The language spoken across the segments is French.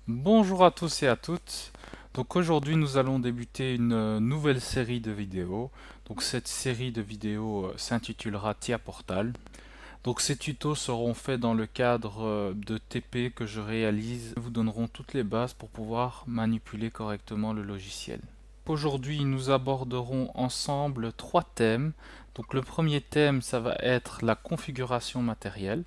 Bonjour à tous et à toutes. Donc aujourd'hui nous allons débuter une nouvelle série de vidéos. Donc cette série de vidéos s'intitulera Tia Portal. Donc ces tutos seront faits dans le cadre de TP que je réalise. Ils vous donneront toutes les bases pour pouvoir manipuler correctement le logiciel. Aujourd'hui nous aborderons ensemble trois thèmes. Donc le premier thème ça va être la configuration matérielle.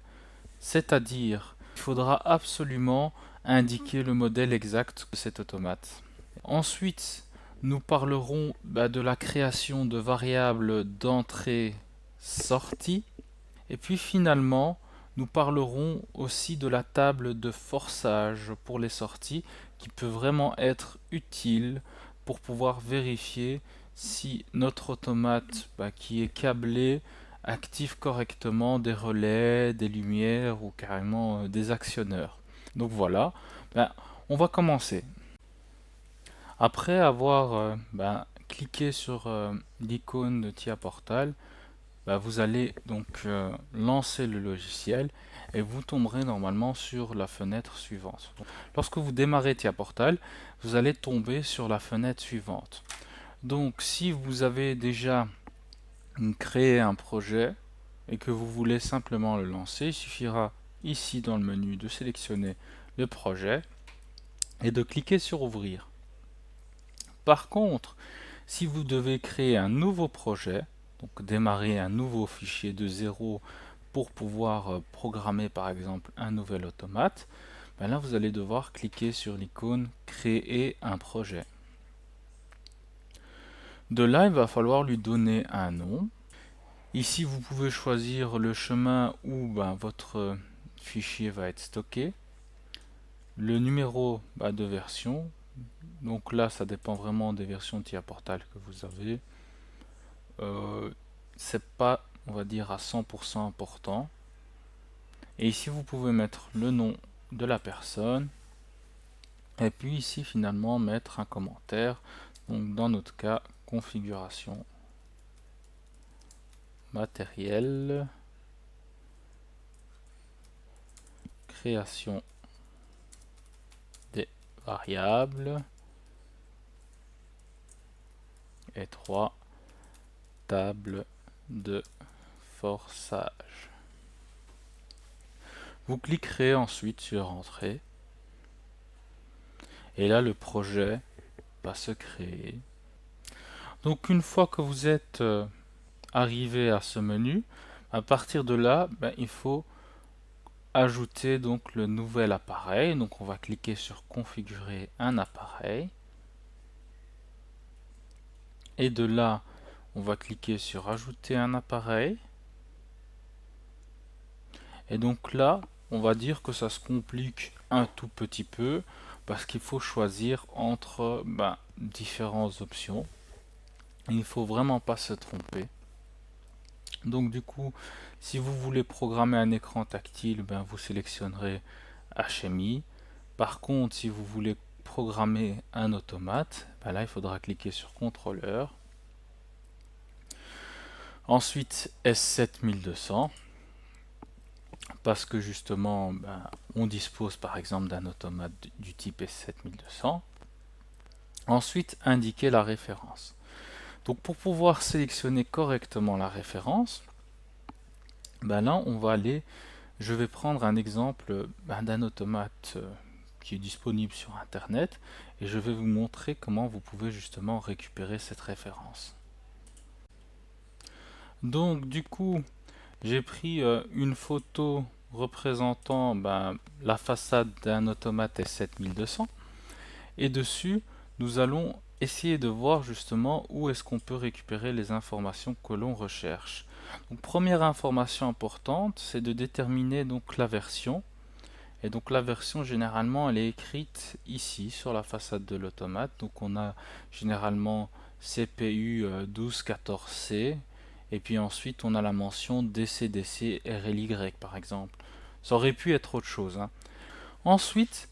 C'est-à-dire, il faudra absolument indiquer le modèle exact de cet automate. Ensuite, nous parlerons de la création de variables d'entrée-sortie. Et puis finalement, nous parlerons aussi de la table de forçage pour les sorties qui peut vraiment être utile pour pouvoir vérifier si notre automate qui est câblé active correctement des relais, des lumières ou carrément des actionneurs. Donc voilà, on va commencer. Après avoir cliqué sur l'icône de TIA Portal, vous allez donc lancer le logiciel et vous tomberez normalement sur la fenêtre suivante. Donc, lorsque vous démarrez TIA Portal, vous allez tomber sur la fenêtre suivante. Donc si vous avez déjà créé un projet et que vous voulez simplement le lancer, il suffira ici dans le menu de sélectionner le projet et de cliquer sur ouvrir. Par contre, si vous devez créer un nouveau projet, donc démarrer un nouveau fichier de zéro pour pouvoir programmer par exemple un nouvel automate, là vous allez devoir cliquer sur l'icône créer un projet. De là, il va falloir lui donner un nom. Ici, vous pouvez choisir le chemin où votre fichier va être stocké, le numéro de version. Donc là, ça dépend vraiment des versions TIA Portal que vous avez. C'est pas, on va dire, à 100% important. Et ici, vous pouvez mettre le nom de la personne. Et puis ici, finalement, mettre un commentaire. Donc dans notre cas, configuration matérielle, création des variables et 3 table de forçage. Vous cliquerez ensuite sur Entrée et là le projet va se créer. Donc une fois que vous êtes arrivé à ce menu, à partir de là, il faut ajouter donc le nouvel appareil. Donc on va cliquer sur configurer un appareil et de là on va cliquer sur ajouter un appareil et donc là on va dire que ça se complique un tout petit peu parce qu'il faut choisir entre différentes options. Il ne faut vraiment pas se tromper. Donc du coup, si vous voulez programmer un écran tactile, vous sélectionnerez HMI. Par contre, si vous voulez programmer un automate, là il faudra cliquer sur contrôleur. Ensuite S7200 parce que justement on dispose par exemple d'un automate du type S7200. Ensuite indiquer la référence. Donc pour pouvoir sélectionner correctement la référence, là on va aller, je vais prendre un exemple d'un automate qui est disponible sur internet et je vais vous montrer comment vous pouvez justement récupérer cette référence. Donc du coup j'ai pris une photo représentant la façade d'un automate S7200 et dessus nous allons essayer de voir justement où est-ce qu'on peut récupérer les informations que l'on recherche. Donc première information importante, c'est de déterminer donc la version. Et donc la version généralement elle est écrite ici sur la façade de l'automate. Donc on a généralement CPU 1214C et puis ensuite on a la mention DCDC RLY par exemple. Ça aurait pu être autre chose, hein. Ensuite,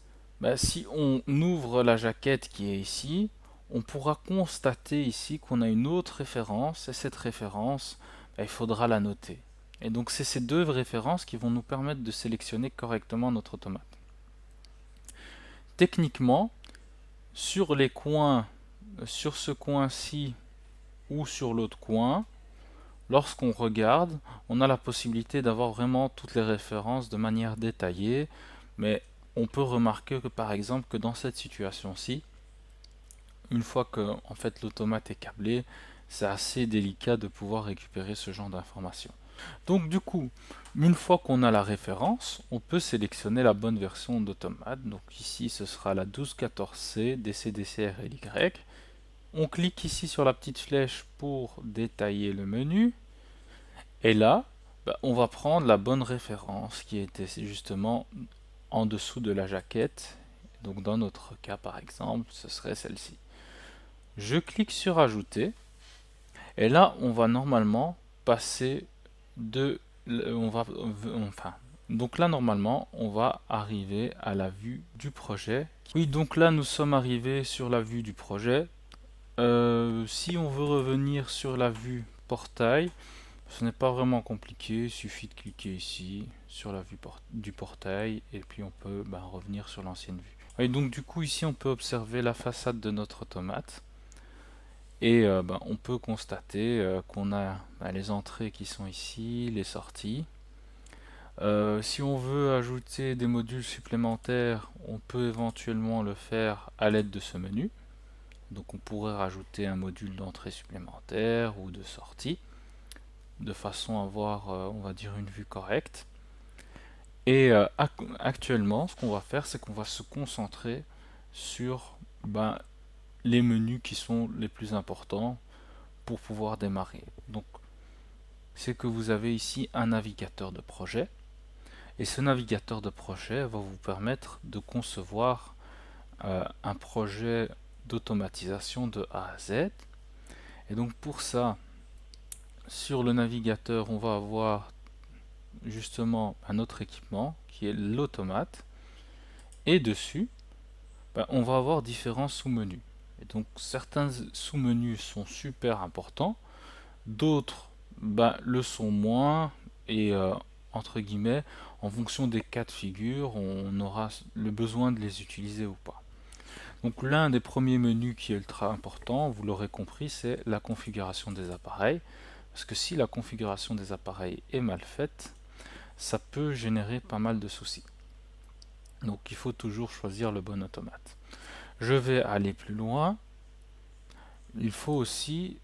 si on ouvre la jaquette qui est ici, on pourra constater ici qu'on a une autre référence et cette référence, il faudra la noter. Et donc c'est ces deux références qui vont nous permettre de sélectionner correctement notre automate. Techniquement, sur les coins, sur ce coin-ci ou sur l'autre coin, lorsqu'on regarde, on a la possibilité d'avoir vraiment toutes les références de manière détaillée, mais on peut remarquer que par exemple que dans cette situation-ci, une fois que en fait l'automate est câblé, c'est assez délicat de pouvoir récupérer ce genre d'informations. Donc du coup, une fois qu'on a la référence, on peut sélectionner la bonne version d'automate. Donc ici, ce sera la 1214C DCDCRLY. On clique ici sur la petite flèche pour détailler le menu. Et là, on va prendre la bonne référence qui était justement en dessous de la jaquette. Donc dans notre cas, par exemple, ce serait celle-ci. Je clique sur Ajouter. Et là, on va normalement passer donc là, normalement, on va arriver à la vue du projet. Oui, donc là, nous sommes arrivés sur la vue du projet. Si on veut revenir sur la vue portail, ce n'est pas vraiment compliqué. Il suffit de cliquer ici sur la vue du portail et puis on peut revenir sur l'ancienne vue. Et donc du coup, ici, on peut observer la façade de notre automate. Et on peut constater qu'on a les entrées qui sont ici, les sorties. Si on veut ajouter des modules supplémentaires, on peut éventuellement le faire à l'aide de ce menu. Donc on pourrait rajouter un module d'entrée supplémentaire ou de sortie, de façon à avoir, on va dire, une vue correcte. Et actuellement, ce qu'on va faire, c'est qu'on va se concentrer sur les menus qui sont les plus importants pour pouvoir démarrer. Donc, c'est que vous avez ici un navigateur de projet. Et ce navigateur de projet va vous permettre de concevoir un projet d'automatisation de A à Z. Et donc pour ça, sur le navigateur, on va avoir justement un autre équipement qui est l'automate. Et dessus, on va avoir différents sous-menus. Et donc certains sous-menus sont super importants, d'autres le sont moins, et entre guillemets, en fonction des cas de figure, on aura le besoin de les utiliser ou pas. Donc l'un des premiers menus qui est ultra important, vous l'aurez compris, c'est la configuration des appareils. Parce que si la configuration des appareils est mal faite, ça peut générer pas mal de soucis. Donc il faut toujours choisir le bon automate. Je vais aller plus loin. Il faut aussi,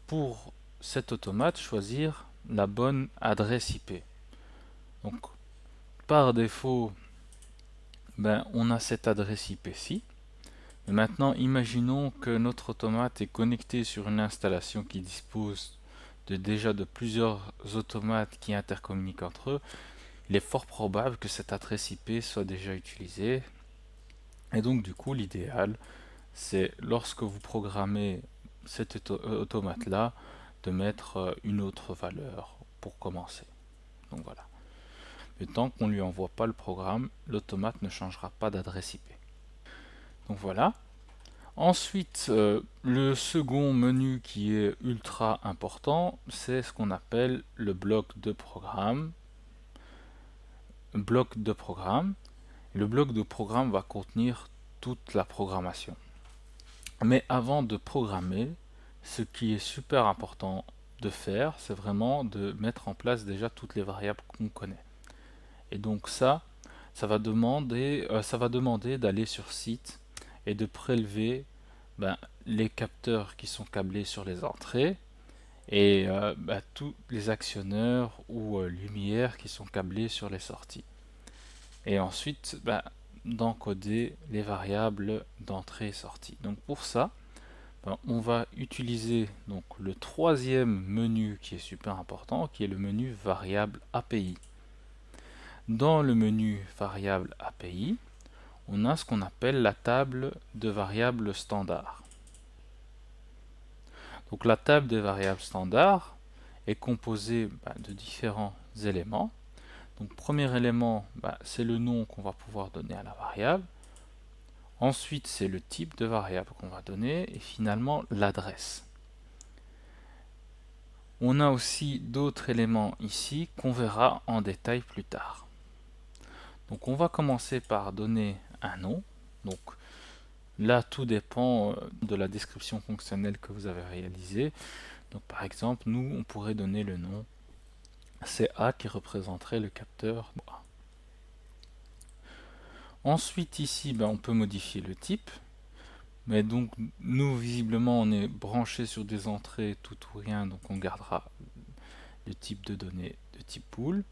pour cet automate, choisir la bonne adresse IP. Donc par défaut, on a cette adresse IP-ci. Mais maintenant, imaginons que notre automate est connecté sur une installation qui dispose déjà de plusieurs automates qui intercommuniquent entre eux. Il est fort probable que cette adresse IP soit déjà utilisée. Et donc du coup, l'idéal, c'est lorsque vous programmez cet automate-là, de mettre une autre valeur pour commencer. Donc voilà. Mais tant qu'on ne lui envoie pas le programme, l'automate ne changera pas d'adresse IP. Donc voilà. Ensuite, le second menu qui est ultra important, c'est ce qu'on appelle le bloc de programme. Le bloc de programme va contenir toute la programmation. Mais avant de programmer, ce qui est super important de faire, c'est vraiment de mettre en place déjà toutes les variables qu'on connaît. Et donc ça va demander d'aller sur site et de prélever les capteurs qui sont câblés sur les entrées et tous les actionneurs ou lumières qui sont câblés sur les sorties. Et ensuite, d'encoder les variables d'entrée et sortie. Donc pour ça, on va utiliser donc le troisième menu qui est super important, qui est le menu variable API. Dans le menu variable API, on a ce qu'on appelle la table de variables standard. Donc la table des variables standard est composée de différents éléments. Donc premier élément, c'est le nom qu'on va pouvoir donner à la variable. Ensuite, c'est le type de variable qu'on va donner et finalement l'adresse. On a aussi d'autres éléments ici qu'on verra en détail plus tard. Donc on va commencer par donner un nom. Donc là, tout dépend de la description fonctionnelle que vous avez réalisée. Donc par exemple, nous, on pourrait donner le nom CA qui représenterait le capteur A. Ensuite ici, on peut modifier le type. Mais donc nous, visiblement, on est branché sur des entrées tout ou rien, donc on gardera le type de données de type pool.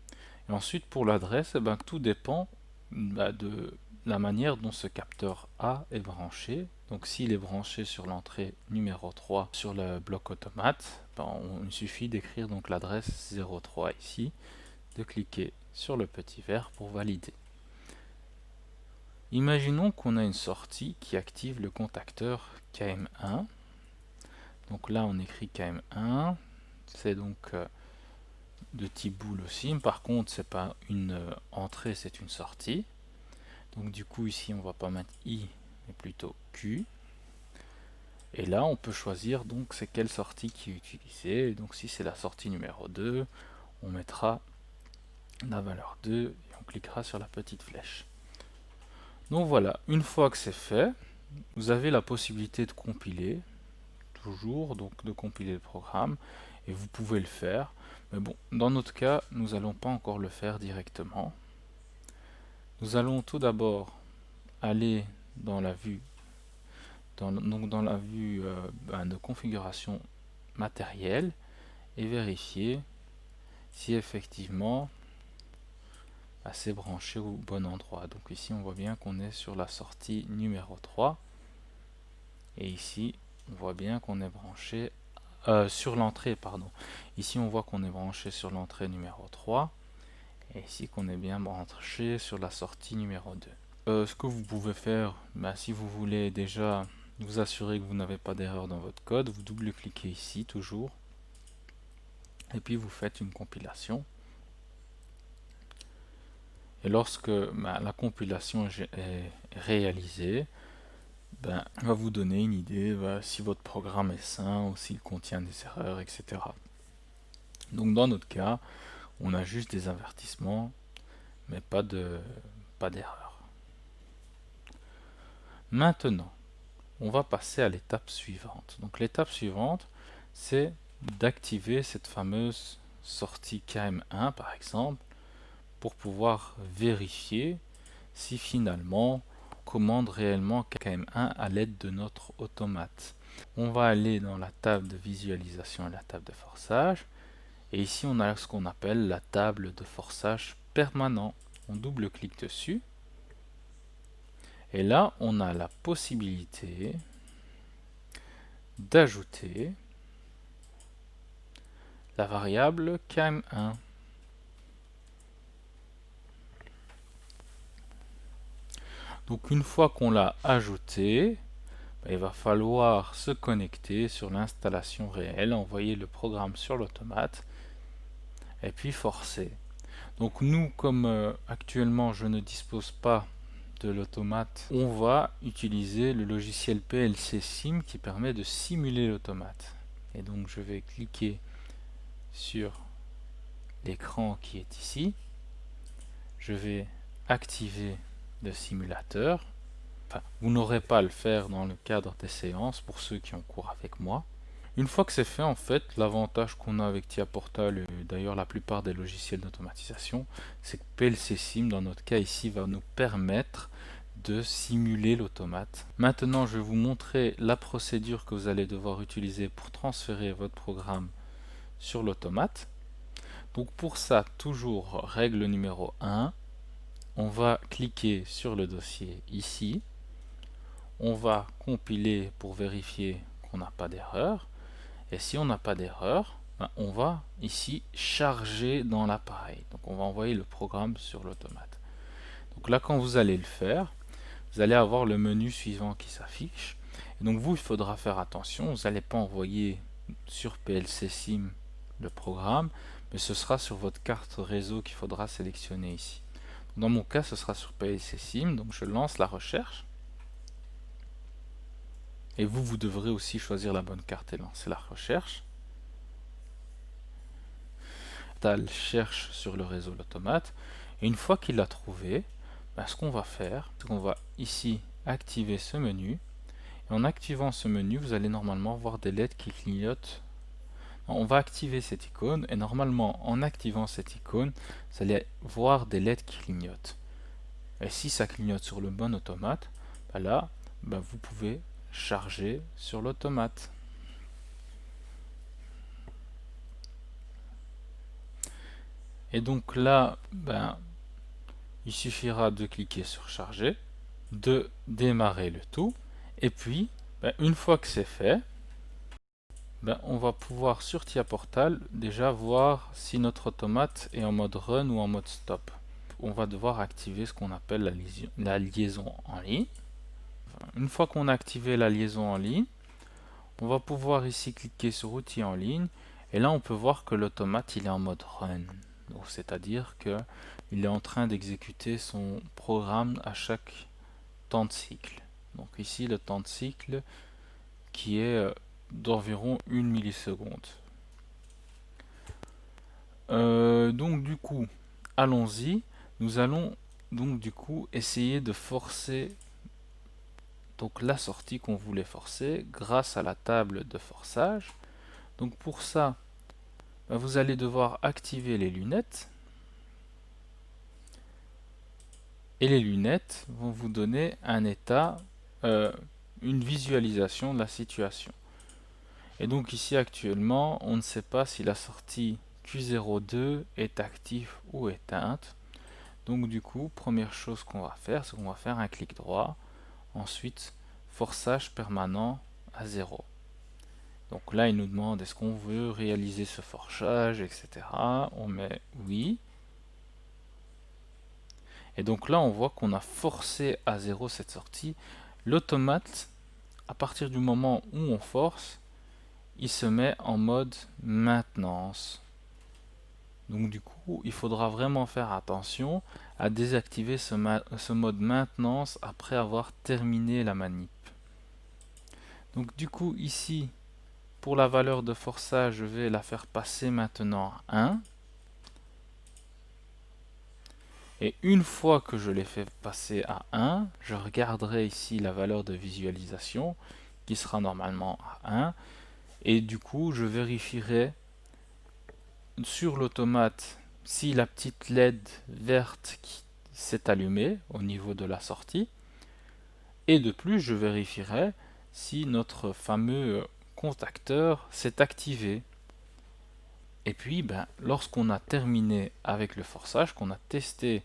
Et ensuite pour l'adresse, tout dépend de la manière dont ce capteur A est branché. Donc s'il est branché sur l'entrée numéro 3 sur le bloc automate, il suffit d'écrire donc l'adresse 03 ici, de cliquer sur le petit vert pour valider. Imaginons qu'on a une sortie qui active le contacteur KM1. Donc là on écrit KM1, c'est donc de type bool aussi. Par contre c'est pas une entrée, c'est une sortie. Donc du coup ici on va pas mettre I mais plutôt Q. Et là on peut choisir donc c'est quelle sortie qui est utilisée. Donc si c'est la sortie numéro 2, on mettra la valeur 2 et on cliquera sur la petite flèche. Donc voilà, une fois que c'est fait, vous avez la possibilité de compiler, toujours, donc de compiler le programme, et vous pouvez le faire. Mais bon, dans notre cas, nous n'allons pas encore le faire directement. Nous allons tout d'abord aller dans la vue, dans la vue de configuration matérielle et vérifier si effectivement c'est branché au bon endroit. Donc ici on voit bien qu'on est sur la sortie numéro 3 et ici on voit bien qu'on est branché sur l'entrée, pardon. Ici on voit qu'on est branché sur l'entrée numéro 3 et ici qu'on est bien branché sur la sortie numéro 2. Ce que vous pouvez faire, si vous voulez déjà vous assurer que vous n'avez pas d'erreur dans votre code, vous double-cliquez ici toujours et puis vous faites une compilation. Et lorsque la compilation est réalisée, va vous donner une idée si votre programme est sain ou s'il contient des erreurs, etc. Donc dans notre cas, on a juste des avertissements, mais pas d'erreur. Maintenant, on va passer à l'étape suivante. Donc l'étape suivante, c'est d'activer cette fameuse sortie KM1 par exemple, pour pouvoir vérifier si finalement on commande réellement KM1 à l'aide de notre automate. On va aller dans la table de visualisation et la table de forçage. Et ici, on a ce qu'on appelle la table de forçage permanent. On double-clique dessus. Et là, on a la possibilité d'ajouter la variable KM1. Donc une fois qu'on l'a ajouté, il va falloir se connecter sur l'installation réelle, envoyer le programme sur l'automate et puis forcer. Donc nous, comme actuellement je ne dispose pas de l'automate, on va utiliser le logiciel PLC Sim qui permet de simuler l'automate. Et donc je vais cliquer sur l'écran qui est ici. Je vais activer le simulateur. Enfin, vous n'aurez pas à le faire dans le cadre des séances pour ceux qui ont cours avec moi. Une fois que c'est fait, en fait, l'avantage qu'on a avec TIA Portal et d'ailleurs la plupart des logiciels d'automatisation, c'est que PLC Sim, dans notre cas ici, va nous permettre de simuler l'automate. Maintenant, je vais vous montrer la procédure que vous allez devoir utiliser pour transférer votre programme sur l'automate. Donc pour ça, toujours règle numéro 1, on va cliquer sur le dossier ici. On va compiler pour vérifier qu'on n'a pas d'erreur. Et si on n'a pas d'erreur, on va ici charger dans l'appareil. Donc on va envoyer le programme sur l'automate. Donc là, quand vous allez le faire, vous allez avoir le menu suivant qui s'affiche. Et donc vous, il faudra faire attention. Vous n'allez pas envoyer sur PLC Sim le programme, mais ce sera sur votre carte réseau qu'il faudra sélectionner ici. Dans mon cas, ce sera sur PLC Sim. Donc je lance la recherche. Et vous devrez aussi choisir la bonne carte et lancer la recherche. Tal cherche sur le réseau l'automate. Et une fois qu'il l'a trouvé, ce qu'on va faire, c'est qu'on va ici activer ce menu. Et en activant ce menu, vous allez normalement voir des LED qui clignotent. On va activer cette icône et normalement en activant cette icône, vous allez voir des LED qui clignotent. Et si ça clignote sur le bon automate, là, vous pouvez charger sur l'automate. Et donc là, il suffira de cliquer sur charger, de démarrer le tout, et puis une fois que c'est fait, on va pouvoir sur TIA Portal déjà voir si notre automate est en mode run ou en mode stop. On va devoir activer ce qu'on appelle la liaison en ligne. Une fois qu'on a activé la liaison en ligne, on va pouvoir ici cliquer sur outils en ligne et là on peut voir que l'automate il est en mode run. Donc c'est-à-dire que il est en train d'exécuter son programme à chaque temps de cycle. Donc ici le temps de cycle qui est d'environ 1 milliseconde. Donc du coup, allons-y. Nous allons donc du coup essayer de forcer donc la sortie qu'on voulait forcer grâce à la table de forçage. Donc pour ça, vous allez devoir activer les lunettes. Et les lunettes vont vous donner un état, une visualisation de la situation. Et donc ici actuellement, on ne sait pas si la sortie Q02 est active ou éteinte. Donc du coup, première chose qu'on va faire, c'est qu'on va faire un clic droit. Ensuite, forçage permanent à 0. Donc là, il nous demande est-ce qu'on veut réaliser ce forçage, etc. On met oui. Et donc là, on voit qu'on a forcé à 0 cette sortie. L'automate, à partir du moment où on force, il se met en mode maintenance. Donc du coup, il faudra vraiment faire attention à désactiver ce mode maintenance après avoir terminé la manip. Donc du coup, ici, pour la valeur de forçage, je vais la faire passer maintenant à 1. Et une fois que je l'ai fait passer à 1, je regarderai ici la valeur de visualisation qui sera normalement à 1. Et du coup, je vérifierai sur l'automate si la petite LED verte s'est allumée au niveau de la sortie. Et de plus, je vérifierai si notre fameux contacteur s'est activé. Et puis, lorsqu'on a terminé avec le forçage, qu'on a testé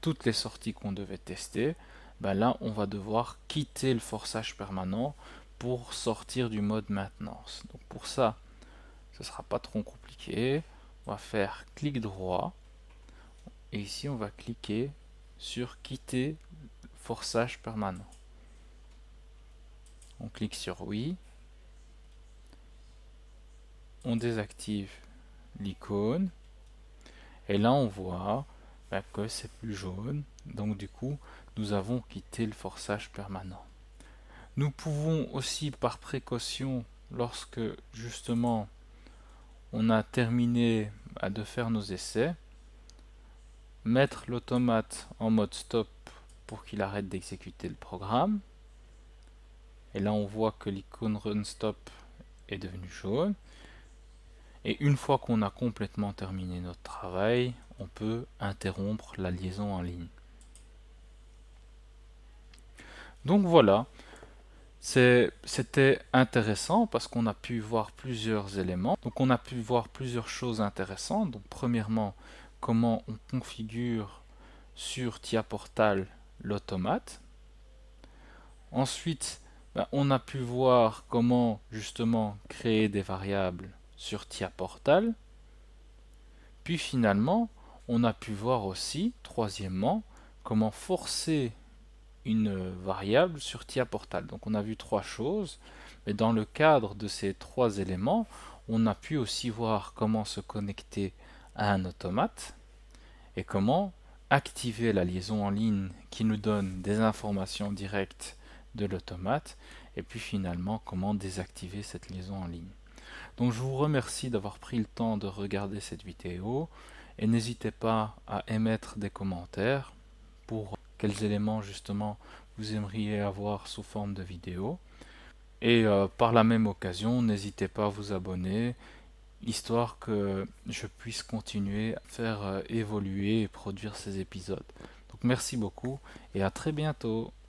toutes les sorties qu'on devait tester, là, on va devoir quitter le forçage permanent pour sortir du mode maintenance. Donc pour ça, ce sera pas trop compliqué. On va faire clic droit et ici on va cliquer sur quitter forçage permanent. On clique sur oui. On désactive l'icône et là on voit que c'est plus jaune. Donc du coup, nous avons quitté le forçage permanent. Nous pouvons aussi par précaution, lorsque justement on a terminé de faire nos essais, mettre l'automate en mode stop pour qu'il arrête d'exécuter le programme. Et là on voit que l'icône run stop est devenue jaune. Et une fois qu'on a complètement terminé notre travail, on peut interrompre la liaison en ligne. Donc voilà, c'était intéressant parce qu'on a pu voir plusieurs éléments. Donc on a pu voir plusieurs choses intéressantes. Donc premièrement, comment on configure sur TIA Portal l'automate. Ensuite, on a pu voir comment justement créer des variables sur TIA Portal. Puis finalement, on a pu voir aussi, troisièmement, comment forcer une variable sur TIA Portal. Donc on a vu trois choses, mais dans le cadre de ces trois éléments, on a pu aussi voir comment se connecter à un automate et comment activer la liaison en ligne qui nous donne des informations directes de l'automate et puis finalement comment désactiver cette liaison en ligne. Donc je vous remercie d'avoir pris le temps de regarder cette vidéo et n'hésitez pas à émettre des commentaires pour quels éléments justement vous aimeriez avoir sous forme de vidéo. Et par la même occasion, n'hésitez pas à vous abonner, histoire que je puisse continuer à faire évoluer et produire ces épisodes. Donc merci beaucoup et à très bientôt.